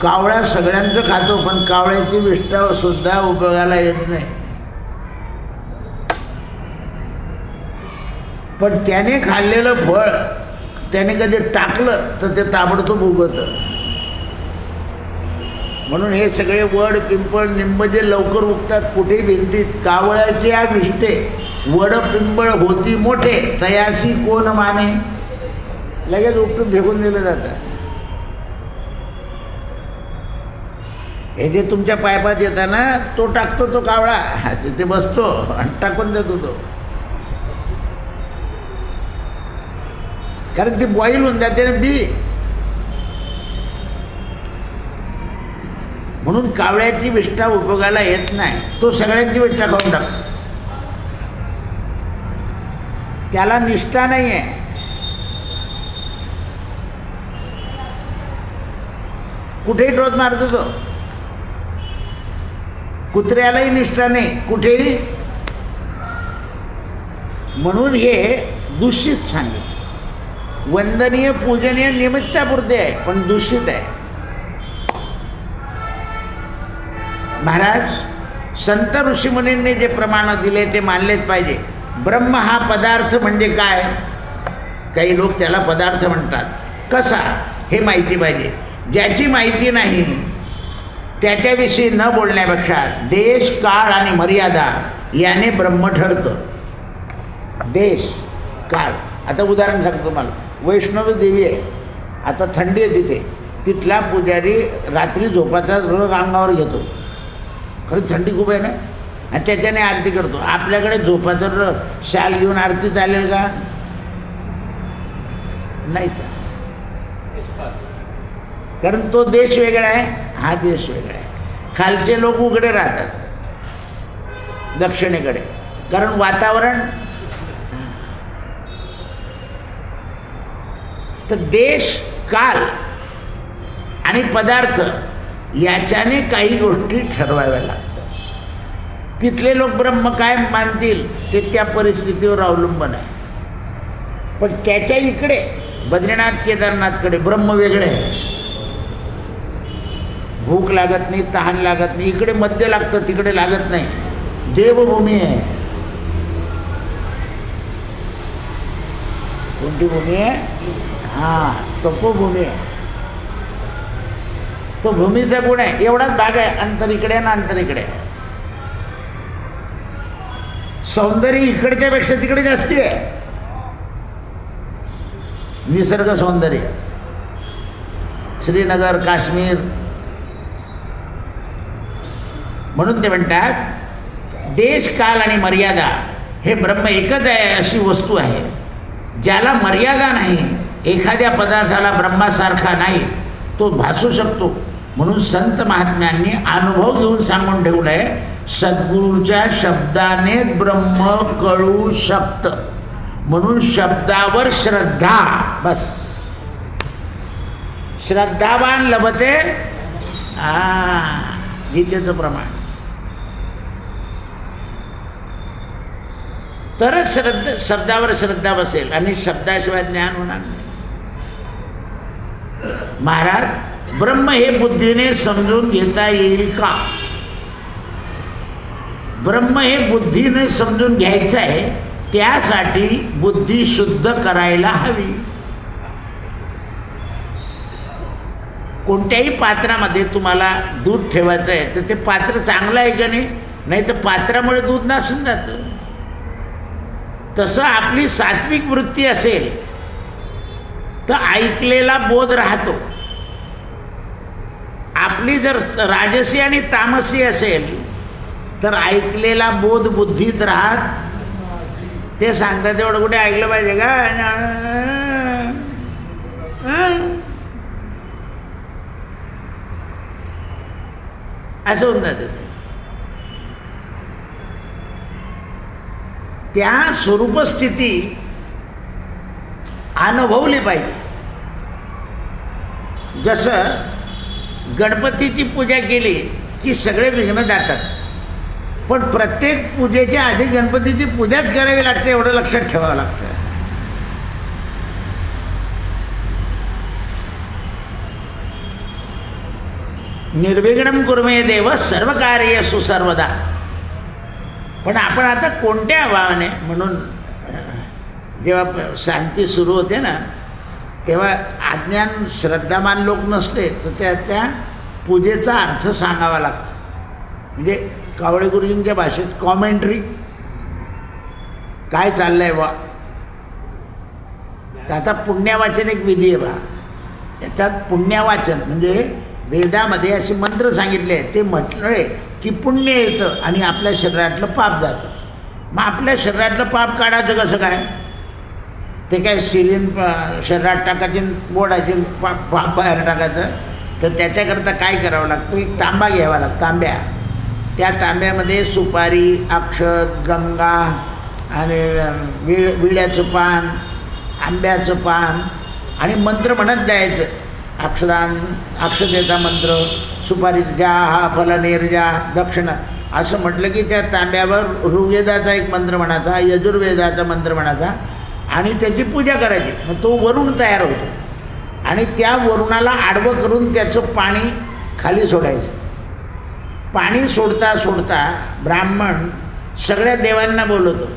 कावळा सगळ्यांचं खातो, पण कावळ्याची विष्ठा सुद्धा उपयोगाला येत नाही. पण त्याने खाल्लेलं फळ त्याने कधी टाकलं तर ते ताबडतोब उगवतं. म्हणून हे सगळे वड, पिंपळ, निंब जे लवकर उगतात कुठेही भिंतीत, कावळ्याचे या विष्ठे वड पिंपळ होती मोठे, तयासी कोण माने, लगेच उपटून फेकून दिलं जातं. हे जे तुमच्या पायपात येतं ना, तो टाकतो तो कावळा, तिथे बसतो आणि टाकून देतो तो. कारण ती बॉईल होऊन जाते ना बी. म्हणून कावळ्याची विष्ठा उपयोगाला येत नाही. तो सगळ्यांची विष्ठा खाऊन टाकतो. त्याला निष्ठा नाही आहे. कुठेही टोच मारतो तो. कुत्र्यालाही निष्ठा नाही कुठेही. म्हणून हे दूषित सांगितलं. वंदनीय, पूजनीय, निमित्तापुरते आहे, पण दूषित आहे. महाराज, संत ऋषीमुनींनी जे प्रमाण दिले ते मानलेच पाहिजे. ब्रह्म हा पदार्थ म्हणजे काय? काही लोक त्याला पदार्थ म्हणतात. कसा हे माहिती पाहिजे. ज्याची माहिती नाही त्याच्याविषयी न बोलण्यापेक्षा देश, काळ आणि मर्यादा याने ब्रह्म ठरतं. देश, काळ. आता उदाहरण सांगतो तुम्हाला. वैष्णवी देवी आहे, आता थंडी आहे तिथे. तिथला पुजारी रात्री झोपाचा रग अंगावर घेतो. खरं थंडी खूप आहे ना, आणि त्याच्याने आरती करतो. आपल्याकडे झोपाचं रग शाल घेऊन आरती चालेल का? नाही का? कारण तो देश वेगळा आहे, हा देश वेगळा आहे. खालचे लोक उघडे राहतात दक्षिणेकडे, कारण वातावरण. तर देश, काल आणि पदार्थ याच्याने काही गोष्टी ठरवाव्या लागतात. तिथले लोक ब्रह्म काय मानतील ते त्या परिस्थितीवर अवलंबून आहे. पण त्याच्या इकडे बद्रीनाथ केदारनाथकडे ब्रह्म वेगळे आहे. भूक लागत नाही, तहान लागत नाही. इकडे मद्य लागतं, तिकडे लागत नाही. देवभूमी आहे. कोणती भूमी आहे? हा, तपोभूमी आहे. तो भूमीचा गुण आहे. एवढाच भाग आहे, अंतर इकडे आहे ना अंतर इकडे आहे. सौंदर्य इकडच्या पेक्षा तिकडे जास्ती आहे. निसर्ग सौंदर्य श्रीनगर, काश्मीर. म्हणून ते म्हणतात देश, काल आणि मर्यादा हे ब्रह्म एकच आहे अशी वस्तू आहे. ज्याला मर्यादा नाही, एखाद्या पदार्थाला ब्रह्मासारखा नाही, तो भासू शकतो. म्हणून संत महात्म्यांनी अनुभव घेऊन सांगून ठेवलंय, सद्गुरूच्या शब्दाने ब्रह्म कळू शकतं. म्हणून शब्दावर श्रद्धा, बस. श्रद्धावान लभते गीतेचं प्रमाण. तरच शब्दावर श्रद्धा बसेल आणि शब्दाशिवाय ज्ञान होणार नाही. महाराज, ब्रह्म हे बुद्धीने समजून घेता येईल का? ब्रह्म हे बुद्धीने समजून घ्यायचं आहे, त्यासाठी बुद्धी शुद्ध करायला हवी. कोणत्याही पात्रामध्ये तुम्हाला दूध ठेवायचं आहे तर ते पात्र चांगलं आहे का नाही? नाही तर पात्रामुळे दूध नासून जातं. तसं आपली सात्विक वृत्ती असेल तर ऐकलेला बोध राहतो. आपली जर राजसी आणि तामसी असेल तर ऐकलेला बोध बुद्धीत राहत. ते सांगतात तेवढं कुठे ऐकलं पाहिजे का? असं होऊन जातं. त्या स्वरूपस्थिती अनुभवली पाहिजे. जसं गणपतीची पूजा केली की सगळे विघ्न जातात, पण प्रत्येक पूजेच्या आधी गणपतीची पूजाच करावी लागते, एवढं लक्षात ठेवावं लागतं. निर्विघ्नं कुर्मे देव सर्व कार्येषु सर्वदा. पण आपण आता कोणत्या भावाने, म्हणून जेव्हा शांती सुरू होते ना तेव्हा अज्ञान श्रद्धावान लोक नसले तर त्या पूजेचा अर्थ सांगावा लागतो. म्हणजे कावळे गुरुजींच्या भाषेत कॉमेंट्री काय चाललंय बा. आता पुण्यवाचन एक विधी आहे बा. याच्यात पुण्यवाचन म्हणजे वेदामध्ये असे मंत्र सांगितले, ते म्हटलंय की पुण्य येतं आणि आपल्या शरीरातलं पाप जातं. मग आपल्या शरीरातलं पाप काढायचं कसं काय? ते काय सिरीन शरीरात टाकायचे, बोडायचे, पाप बाहेर टाकायचं. तर त्याच्याकरता काय करावं लागतं? एक तांबा घ्यावा लागतो, तांब्या. त्या तांब्यामध्ये सुपारी, अक्षत, गंगा आणि विड्याचं पान, आंब्याचं पान आणि मंत्र म्हणत जायचं. अक्षतेचा मंत्र, सुपारीचा घ्या, हा फल निर्जा, दक्षिणा असं म्हटलं की त्या तांब्यावर ऋग्वेदाचा एक मंत्र म्हणायचा, यजुर्वेदाचा मंत्र म्हणायचा आणि त्याची पूजा करायची. मग तो वरुण तयार होतो आणि त्या वरुणाला आडवं करून त्याचं पाणी खाली सोडायचं. पाणी सोडता सोडता ब्राह्मण सगळ्या देवांना बोलवतो,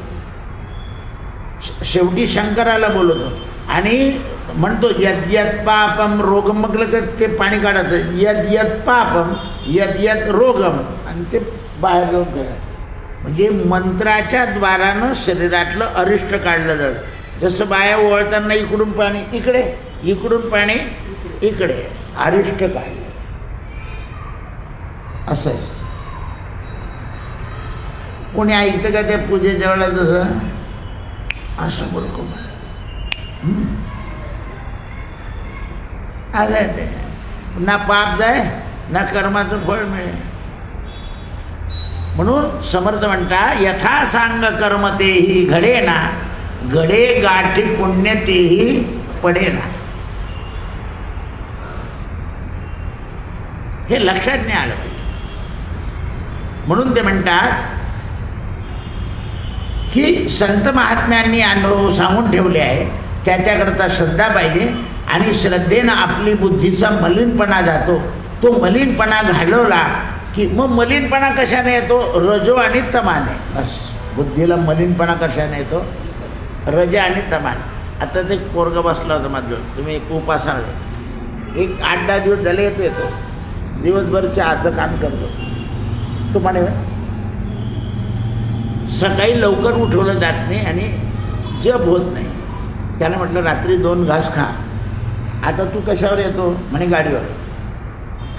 शेवटी शंकराला बोलवतो आणि म्हणतो यद यद पापम रोगम. मग लगेच ते पाणी काढायचं, यद यद पापम यद यद रोगम, आणि ते बाहेर जाऊन करायचं. म्हणजे मंत्राच्या द्वारानं शरीरातलं अरिष्ट काढलं जातं. जसं बाया ओळताना इकडून पाणी इकडे, इकडून पाणी इकडे, अरिष्ट काढलं असं आहे. कोणी ऐकतं का त्या पूजेच्या वेळेला? तसं असं बोलतो मला. असं आहे ते. ना पाप जाय ना कर्माचं फळ मिळेल. म्हणून समर्थ म्हणता, यथा सांग कर्म तेही घडे ना, घडे गाठी पुण्य तेही पडे ना. हे लक्षात नाही आलं पाहिजे. म्हणून ते म्हणतात की संत महात्म्यांनी अनुभव सांगून ठेवले आहे, त्याच्याकरता श्रद्धा पाहिजे आणि श्रद्धेनं आपली बुद्धीचा मलिनपणा जातो. तो मलिनपणा घालवला की मग मलिनपणा कशाने येतो? रजो आणि तमाने. बस बुद्धीला मलिनपणा कशाने येतो? रज आणि तमाने. आता ते पोरगा बसला होता माझं, तुम्ही एक उपासना एक 8-10 दिवस झाले येतो दिवसभर चहाचं काम करतो. तो म्हणे सकाळी लवकर उठवलं जात नाही आणि जप होत नाही. त्याला म्हटलं रात्री 2 घास खा. आता तू कशावर येतो? म्हणे गाडीवर.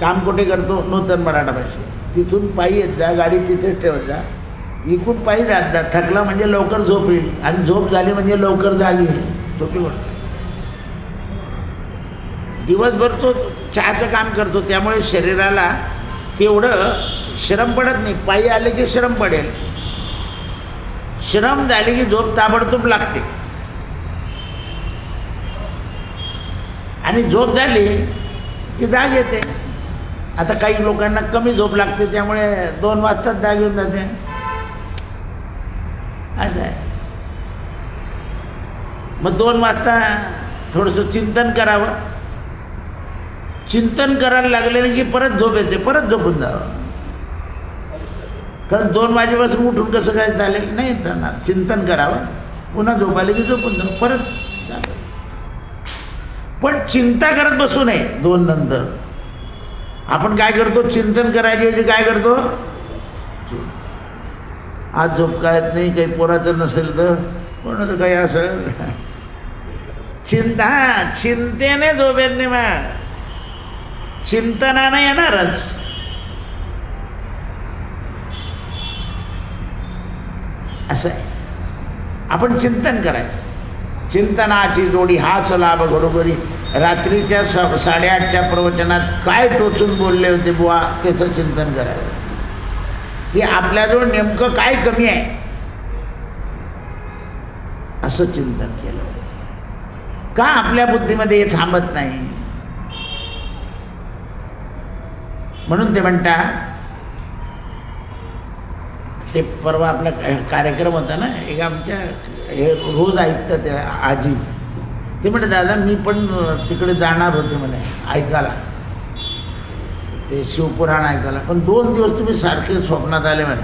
काम कुठे करतो? नूतन मराठा भाषेत. तिथून पायी येत जा, गाडी तिथेच ठेवत जा, इकडून पायी जात जा. थकला म्हणजे लवकर झोप येईल आणि झोप झाली म्हणजे लवकर जाग येईल. सोपी गोष्ट. दिवसभर तो चहाचं काम करतो, त्यामुळे शरीराला तेवढं श्रम पडत नाही. पायी आले की श्रम पडेल, श्रम झाले की झोप ताबडतोब लागते आणि झोप झाली की जाग येते. आता काही लोकांना कमी झोप लागते, त्यामुळे 2 वाजताच जाग येऊन जाते. असं आहे. मग 2 वाजता थोडंसं चिंतन करावं. चिंतन करायला लागले की परत झोप येते, परत झोपून जावं. कारण 2 वाजेपासून उठून कसं काय चालेल? नाही चालणार. चिंतन करावं, पुन्हा झोप आली की झोपून जावं, परत जावं. पण चिंता करत बसू नये 2 नंतर. आपण काय करतो? चिंतन करायच्या ऐवजी काय करतो? आज झोप काय येत नाही, काही पोराचं नसेल तर, कोणाचं काही असेल. चिंतेने झोप येत नाही. मग चिंतनाने येणारच. असं आहे. आपण चिंतन करायचं. चिंतनाची जोडी हाच लाभ घडोघडी. रात्रीच्या 8:30च्या प्रवचनात काय टोचून बोलले होते बुवा, त्याचं चिंतन करायचं की आपल्याजवळ नेमकं काय कमी आहे, असं चिंतन केलं. का आपल्या बुद्धीमध्ये हे थांबत नाही? म्हणून ते म्हणतात, ते परवा आपला कार्यक्रम होता ना, एक आमच्या हे रोज ऐकतात त्या आजी. ते म्हणे दादा मी पण तिकडे जाणार होते म्हणे ऐकायला, ते शिवपुराण ऐकायला, पण 2 दिवस तुम्ही सारखे स्वप्नात आले म्हणे.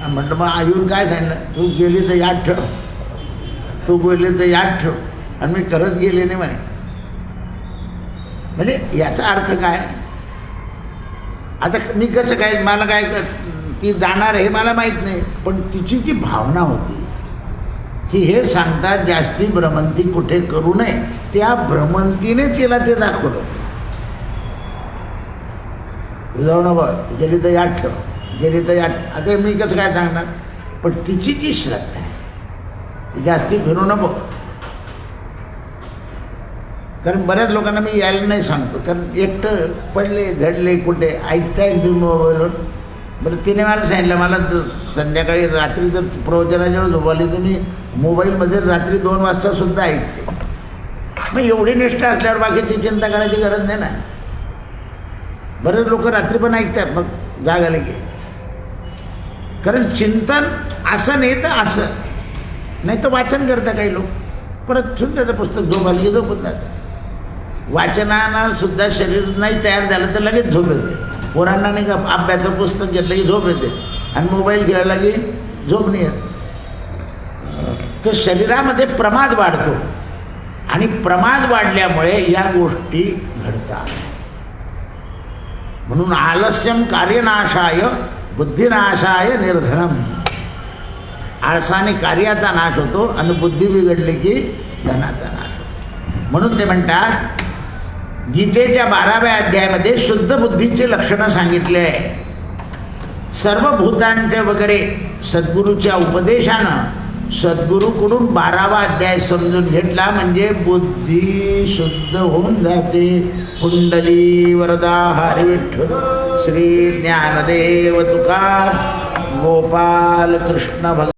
म्हटलं मग येऊन काय सांगितलं? तू गेली तर याद ठेव, तू गेली तर याद ठेव. आणि मी करत गेले नाही म्हणे. म्हणजे याचा अर्थ काय? आता मी कसं काय, मला काय ती जाणार हे मला माहीत नाही, पण तिची जी भावना होती की हे सांगतात जास्ती भ्रमंती कुठे करू नये, त्या भ्रमंतीने तिला ते दाखवलं. जाऊ ना बा, गेली तर याद ठेव, गेली तर याद. आता मी कसं काय सांगणार? पण तिची जी श्रद्धा आहे, जास्ती फिरू नको. कारण बऱ्याच लोकांना मी यायला नाही सांगतो, कारण एकटं पडले झडले कुठे ऐकताय तुम्ही मोबाईलवर. बरं तिने मला सांगितलं, मला संध्याकाळी रात्री जर प्रवचनाजवळ झोपवली तर मी मोबाईलमध्ये रात्री 2 वाजतासुद्धा ऐकते. मग एवढी निष्ठा असल्यावर बाकीची चिंता करायची गरज नाही ना. बरेच लोक रात्री पण ऐकतात मग जाग आली की. कारण चिंतन असं नाही तर असं नाही, तर वाचन करता काही लोक, परत सुद्धा त्याचं पुस्तक झोप आली की झोपून जातं. वाचनानं सुद्धा शरीर नाही तयार झालं तर लगेच झोप येते. पोरांना नाही का अभ्याचं पुस्तक घेतलं की झोप येते आणि मोबाईल खेळला की झोप नाही येत. तर शरीरामध्ये प्रमाद वाढतो आणि प्रमाद वाढल्यामुळे या गोष्टी घडतात. म्हणून आलस्यम कार्यनाशाय बुद्धिनाशाय निर्धनम. आळसाने कार्याचा नाश होतो आणि बुद्धी बिघडली की धनाचा नाश होतो. म्हणून ते म्हणतात गीतेच्या 12व्या अध्यायामध्ये शुद्ध बुद्धीचे लक्षणं सांगितले आहे. सर्व भूतांच्या वगैरे सद्गुरूच्या उपदेशानं सद्गुरूकडून 12वा अध्याय समजून घेतला म्हणजे बुद्धी शुद्ध होऊन जाते. कुंडली वरदा हरी विठ्ठल श्री ज्ञानदेव तुकार गोपाल कृष्ण भक्त.